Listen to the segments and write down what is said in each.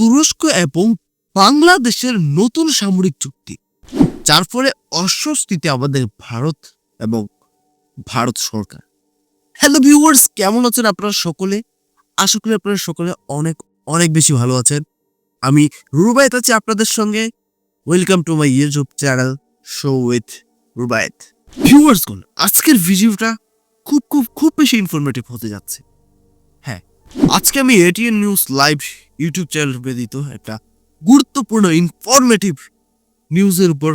তুরস্ক এবং বাংলাদেশের নতুন সামরিক চুক্তি, যার ফলে অস্বস্তিতে আমাদের ভারত এবং ভারত সরকার। হ্যালো ভিউয়ার্স, কেমন আছেন আপনারা সকলে? আশা করি আপনারা সকলে অনেক অনেক বেশি ভালো আছেন। আমি রুবায়েত আছি আপনাদের সঙ্গে। Welcome to my YouTube channel show with Rubayet. Viewers, আজকের ভিডিওটা খুব খুব খুব বেশি ইনফরমেটিভ হতে যাচ্ছে। হ্যাঁ, আজকে আমি ATN news live YouTube channel ব্যতীত একটা গুরুত্বপূর্ণ ইনফরমেটিভ নিউজের উপর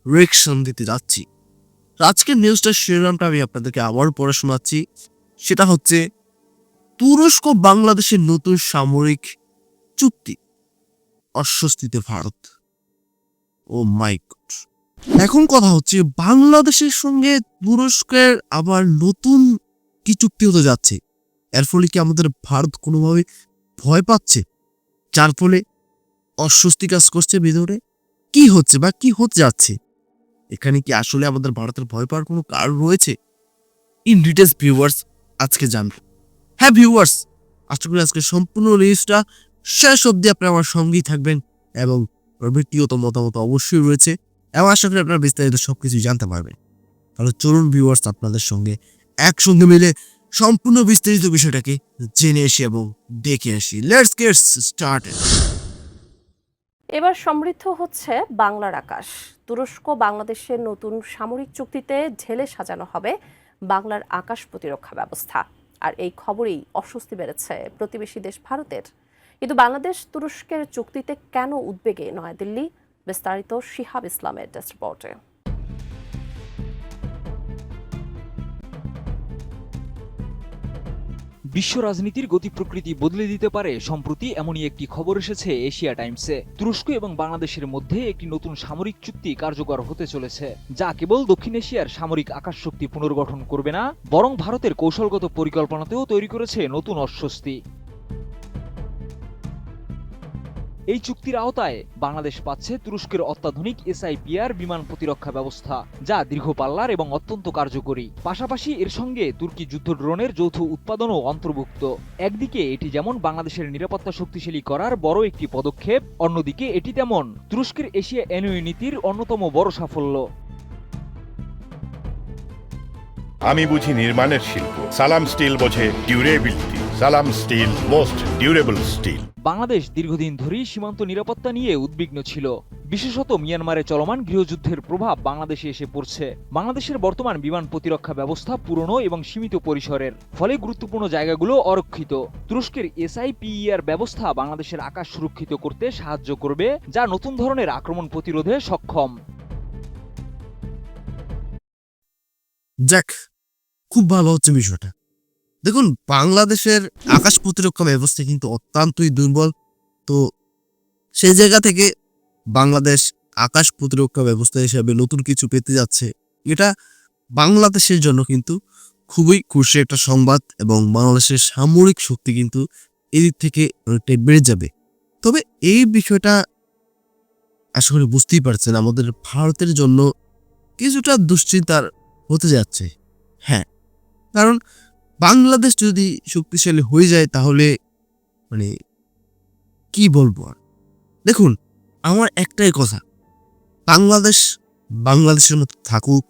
রিঅ্যাকশন দিতে যাচ্ছি। আজকের নিউজটার শিরোনামটা আমি আপনাদেরকে আবার পড়ে শোনাচ্ছি। সেটা হচ্ছে তুরস্ক বাংলাদেশের নতুন সামরিক চুক্তি, অস্বস্তিতে ভারত। ও মাই গড। এখন কথা হচ্ছে বাংলাদেশের সঙ্গে তুরস্কের আবার নতুন কি চুক্তি হতে যাচ্ছে। এর ফলে কি আমাদের ভারত কোনোভাবে ভয় পাচ্ছে, যার ফলে অস্বস্তি কাজ করছে ভিতরে? কি হচ্ছে বা কি হতে যাচ্ছে? এখানে কি আসলে আমাদের ভারতের ভয় পাওয়ার কোনো কারণ রয়েছে? ইন ডিটেলস ভিউয়ার্স আজকে জানবো। হ্যাঁ ভিউয়ার্স, আশা করি আজকে সম্পূর্ণ নিউজটা শেষ অবধি আপনি আমার সঙ্গেই থাকবেন এবং ব্যক্তিগত মতামত অবশ্যই রয়েছে এবং আশা করি আপনারা বিস্তারিত সবকিছুই জানতে পারবেন। তাহলে চলুন ভিউয়ার্স, আপনাদের সঙ্গে একসঙ্গে মিলে সম্পূর্ণ বিস্তারিত বিষয়টাকে জেনে আসি এবং দেখে আসি। Let's get started. এবার সমৃদ্ধ হচ্ছে বাংলার আকাশ। তুরস্ক বাংলাদেশের নতুন সামরিক চুক্তিতে ঢেলে সাজানো হবে বাংলার আকাশ প্রতিরক্ষা ব্যবস্থা। আর এই খবরেই অস্বস্তি বেড়েছে প্রতিবেশী দেশ ভারতের। কিন্তু বাংলাদেশ তুরস্কের চুক্তিতে কেন উদ্বেগে নয়াদিল্লি? বিস্তারিত শিহাব ইসলামের ডেস্ক রিপোর্টে। বিশ্ব রাজনীতির গতি প্রকৃতি বদলে দিতে পারে সম্প্রতি এমনই একটি খবর এসেছে এশিয়া টাইমসে। তুরস্ক এবং বাংলাদেশের মধ্যে একটি নতুন সামরিক চুক্তি কার্যকর হতে চলেছে, যা কেবল দক্ষিণ এশিয়ার সামরিক আকাশ শক্তি পুনর্গঠন করবে না, বরং ভারতের কৌশলগত পরিকল্পনাতেও তৈরি করেছে নতুন অস্বস্তি। এই চুক্তির আওতায় বাংলাদেশ পাচ্ছে তুরস্কের অত্যাধুনিক SIPR বিমান প্রতিরক্ষা ব্যবস্থা, যা দীর্ঘপাল্লার এবং অত্যন্ত কার্যকরী। পাশাপাশি এর সঙ্গে তুর্কি যুদ্ধ ড্রোনের যৌথ উৎপাদনও অন্তর্ভুক্ত। একদিকে এটি যেমন বাংলাদেশের নিরাপত্তা শক্তিশালী করার বড় একটি পদক্ষেপ, অন্যদিকে এটি তেমন তুরস্কের এশিয়া এনওএ নীতির অন্যতম বড় সাফল্য। আমি বুঝি নির্মাণের শিল্প, সালাম স্টিল বোঝে durability. Salam steel, most durable steel. Bangladesh দীর্ঘদিন ধরেই সীমান্ত নিরাপত্তা নিয়ে উদ্বিগ্ন ছিল। বিশেষত মিয়ানমারে চলমান গৃহযুদ্ধের প্রভাব বাংলাদেশে এসে পড়ছে। বাংলাদেশের বর্তমান বিমান প্রতিরক্ষা ব্যবস্থা পুরনো এবং সীমিত পরিসরের, ফলে গুরুত্বপূর্ণ জায়গাগুলো অরক্ষিত। তুরস্কের SIPER ব্যবস্থা বাংলাদেশের আকাশ সুরক্ষিত করতে সাহায্য করবে, যা নতুন ধরনের আক্রমণ প্রতিরোধে সক্ষম। যাক, খুব ভালো হচ্ছে বিষয়টা। দেখুন, বাংলাদেশের আকাশ প্রতিরক্ষা ব্যবস্থা কিন্তু অত্যন্তই দুর্বল। তো সেই জায়গা থেকে বাংলাদেশ আকাশ প্রতিরক্ষা ব্যবস্থা হিসেবে নতুন কিছু পেতে যাচ্ছে, এটা বাংলাদেশের জন্য কিন্তু খুবই খুশি একটা সংবাদ এবং বাংলাদেশের সামরিক শক্তি কিন্তু এদিক থেকে অনেকটাই বেড়ে যাবে। তবে এই বিষয়টা আশা করি বুঝতেই পারছেন, আমাদের ভারতের জন্য কিছুটা দুশ্চিন্তার হতে যাচ্ছে। হ্যাঁ, কারণ বাংলাদেশ যদি শক্তিশালী হয়ে যায় তাহলে মানে কি বলবো আর। দেখুন, আমার একটাই কথা, বাংলাদেশ বাংলাদেশের মতো থাকুক,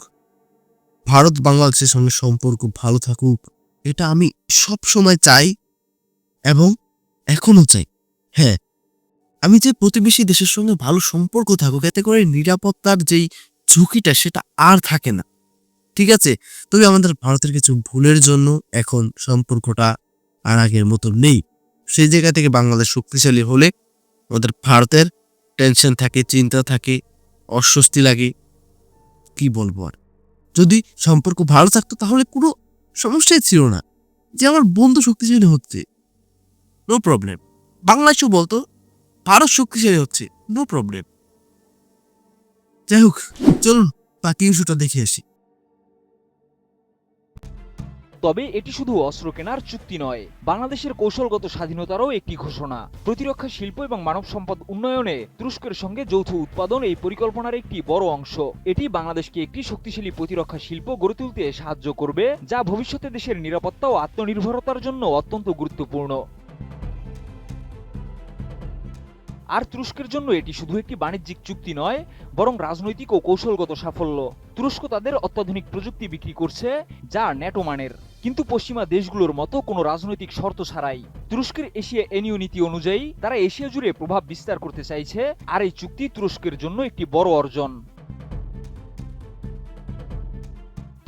ভারত বাংলাদেশের সঙ্গে সম্পর্ক ভালো থাকুক, এটা আমি সব সময় চাই এবং এখনো চাই। হ্যাঁ, আমি যে প্রতিবেশী দেশের সঙ্গে ভালো সম্পর্ক থাকুক, এতে করে নিরাপত্তার যেই ঝুঁকিটা সেটা আর থাকে না, ঠিক আছে? তবে আমাদের ভারতের কিছু ভুলের জন্য এখন সম্পর্কটা আর আগের মতো নেই। সেই জায়গা থেকে বাংলাদেশ শক্তিশালী হলে আমাদের ভারতের টেনশন থাকে, চিন্তা থাকে, অস্বস্তি লাগে। কি বলবো আর, যদি সম্পর্ক ভালো থাকতো তাহলে কোনো সমস্যাই ছিল না। যে আমার বন্ধু শক্তিশালী হচ্ছে, নো প্রবলেম। বাংলাদেশও বলতো ভারত শক্তিশালী হচ্ছে, নো প্রবলেম। যাই হোক, চলুন বাকি ইস্যুটা দেখে আসি। তবে এটি শুধু অস্ত্র কেনার চুক্তি নয়, বাংলাদেশের কৌশলগত স্বাধীনতারও একটি ঘোষণা। প্রতিরক্ষা শিল্প এবং মানব সম্পদ উন্নয়নে তুরস্কের সঙ্গে যৌথ উৎপাদন এই পরিকল্পনার একটি বড় অংশ। এটি বাংলাদেশকে একটি শক্তিশালী প্রতিরক্ষা শিল্প গড়ে তুলতে সাহায্য করবে, যা ভবিষ্যতে দেশের নিরাপত্তা ও আত্মনির্ভরতার জন্য অত্যন্ত গুরুত্বপূর্ণ। আর তুরস্কের জন্য এটি শুধু একটি বাণিজ্যিক চুক্তি নয়, বরং রাজনৈতিক ও কৌশলগত সাফল্য। তুরস্ক তাদের অত্যাধুনিক প্রযুক্তি বিক্রি করছে, যা ন্যাটো মানের, কিন্তু পশ্চিমা দেশগুলোর মতো কোনো রাজনৈতিক শর্ত ছাড়াই। তুরস্কের এশিয়া এনইউ নীতি অনুযায়ী তারা এশিয়া জুড়ে প্রভাব বিস্তার করতে চাইছে, আর এই চুক্তি তুরস্কের জন্য একটি বড় অর্জন।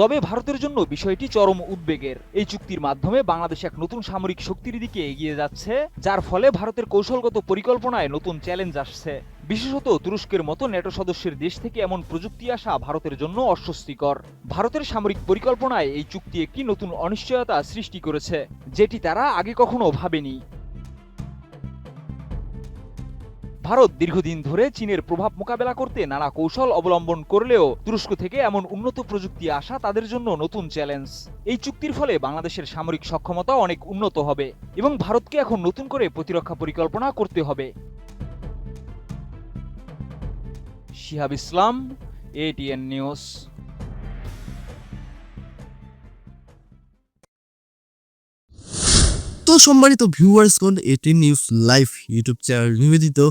তবে ভারতের জন্য বিষয়টি চরম উদ্বেগের। এই চুক্তির মাধ্যমে বাংলাদেশ এক নতুন সামরিক শক্তির দিকে এগিয়ে যাচ্ছে, যার ফলে ভারতের কৌশলগত পরিকল্পনায় নতুন চ্যালেঞ্জ আসছে। বিশেষত তুরস্কের মতো ন্যাটো সদস্যের দেশ থেকে এমন প্রযুক্তি আসা ভারতের জন্য অস্বস্তিকর। ভারতের সামরিক পরিকল্পনায় এই চুক্তি একটি নতুন অনিশ্চয়তা সৃষ্টি করেছে, যেটি তারা আগে কখনো ভাবেনি। ভারত দীর্ঘদিন ধরে চীনের প্রভাব মোকাবেলা করতে নানা কৌশল অবলম্বন করলেও তুরস্ক থেকে এমন উন্নত প্রযুক্তি আসা তাদের জন্য নতুন চ্যালেঞ্জ। এই চুক্তির ফলে বাংলাদেশের সামরিক সক্ষমতা অনেক উন্নত হবে এবং ভারতকে এখন নতুন করে প্রতিরক্ষা পরিকল্পনা করতে হবে। Shihab Islam, ATN news. তো সম্মানিত ভিউয়ার্সগণ, ATN news live YouTube channel নিবেদিত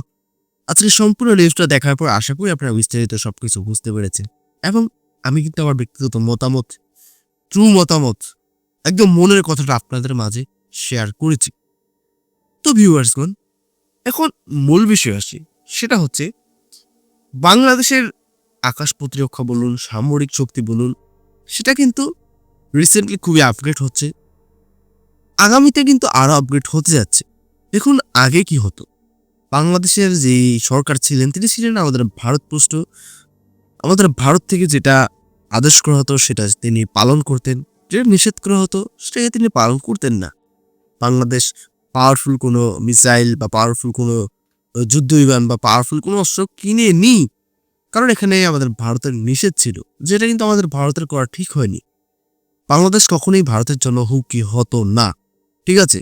আজকে সম্পূর্ণ নিউজটা দেখার পর আশা করি আপনারা বিস্তারিত সবকিছু বুঝতে পেরেছেন, এবং আমি কিন্তু আমার ব্যক্তিগত মতামত, ট্রু মতামত, একদম মনের কথাটা আপনাদের মাঝে শেয়ার করেছি। তো ভিউয়ার্সগণ, এখন মূল বিষয় আসি, সেটা হচ্ছে বাংলাদেশের আকাশ প্রতিরক্ষা বলুন, সামরিক শক্তি বলুন, সেটা কিন্তু রিসেন্টলি খুবই আপগ্রেড হচ্ছে, আগামীতে কিন্তু আরো আপগ্রেড হতে যাচ্ছে। দেখুন, আগে কি হতো, বাংলাদেশের যে সরকার ছিলেন তিনি ছিলেন আমাদের ভারতপুষ্ট, আমাদের ভারত থেকে যেটা আদেশ করা হতো সেটা তিনি পালন করতেন, যেটা নিষেধ করা হতো সেটাকে তিনি পালন করতেন না। বাংলাদেশ পাওয়ারফুল কোনো মিসাইল বা পাওয়ারফুল কোনো যুদ্ধ বিমান বা পাওয়ারফুল কোনো অস্ত্র কিনে নি, কারণ এখানে আমাদের ভারতের নিষেধ ছিল, যেটা কিন্তু আমাদের ভারতের করা ঠিক হয়নি। বাংলাদেশ কখনোই ভারতের জন্য হুমকি হতো না, ঠিক আছে।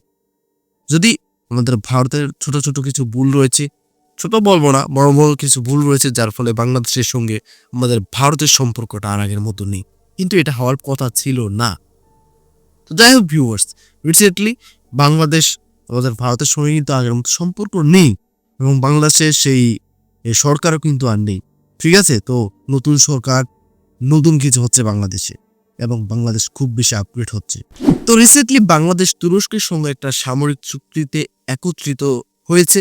যদি আমাদের ভারতের ছোট ছোট কিছু ভুল রয়েছে, ছোট বলবো না, বড় বড় কিছু ভুল রয়েছে, যার ফলে বাংলাদেশের সঙ্গে আমাদের ভারতের সম্পর্কটা আর আগের মতো নেই, কিন্তু এটা হওয়ার কথা ছিল না। তো যাই হোক ভিউয়ার্স, রিসেন্টলি বাংলাদেশ আমাদের ভারতের সঙ্গে কিন্তু আগের মতো সম্পর্ক নেই, এবং বাংলাদেশের সেই সরকারও কিন্তু আর নেই, ঠিক আছে। তো নতুন সরকার, নতুন কিছু হচ্ছে বাংলাদেশে, এবং বাংলাদেশ খুব বেশি আপগ্রেড হচ্ছে। তো রিসেন্টলি বাংলাদেশ তুরস্কের সঙ্গে একটা সামরিক চুক্তিতে একত্রিত হয়েছে,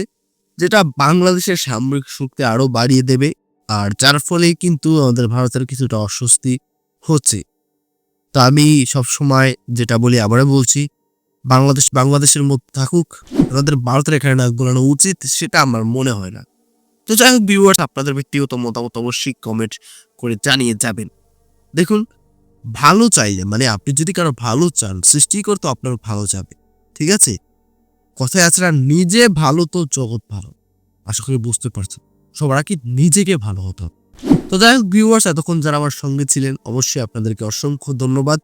যেটা বাংলাদেশের সামরিক শক্তি আরো বাড়িয়ে দেবে, আর যার ফলে কিন্তু আমাদের ভারতের কিছুটা অস্বস্তি হচ্ছে। তো আমি সবসময় যেটা বলি, আবারও বলছি, বাংলাদেশ বাংলাদেশের মধ্যে থাকুক, আমাদের ভারতের এখানে নাক গলানো উচিত সেটা আমার মনে হয় না। তো যাই হোক ভিউয়ার্স, আপনাদের ব্যক্তিগত মতামত অবশ্যই কমেন্ট করে জানিয়ে যাবেন। দেখুন, ভালো চাইলে, মানে আপনি যদি কারো ভালো চান, সৃষ্টিকর তো আপনার ভালো যাবে, ঠিক আছে। কথায় আছে না, নিজে ভালো তো জগৎ ভালো। আশা করি বুঝতে পারছেন, সবার আগে নিজেকে ভালো হতে হবে। তো যাই হোক ভিউয়ার্স, এতক্ষণ যারা আমার সঙ্গে ছিলেন অবশ্যই আপনাদেরকে অসংখ্য ধন্যবাদ।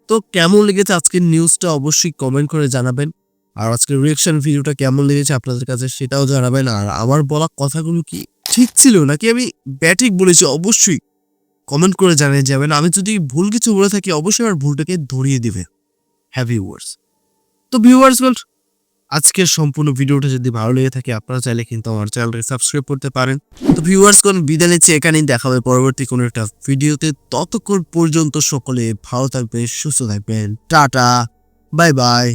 তো কেমন লেগেছে আজকের নিউজটা অবশ্যই কমেন্ট করে জানাবেন, আর আজকের রিঅ্যাকশন ভিডিওটা কেমন লেগেছে আপনাদের কাছে সেটাও জানাবেন। আর আমার বলা কথাগুলো কি ঠিক ছিল নাকি আমি ব্যাঠিক বলেছি অবশ্যই কমেন্ট করে জানিয়ে যাবেন। আমি যদি ভুল কিছু বলে থাকি অবশ্যই আমার ভুলটাকে ধরিয়ে দিবে। হ্যাঁ ভিউয়ার্স, তো ভিউয়ার্স আজকের সম্পূর্ণ ভিডিওটা যদি ভালো লেগে থাকে আপনারা চাইলে কিন্তু আমার চ্যানেলটাকে সাবস্ক্রাইব করতে পারেন। তো ভিউয়ার্স বিদায় নিচ্ছি, এখানেই দেখা হবে পরবর্তী কোনো একটা ভিডিওতে। ততক্ষণ পর্যন্ত সকলে ভালো থাকবেন, সুস্থ থাকবেন, টাটা, বাই বাই।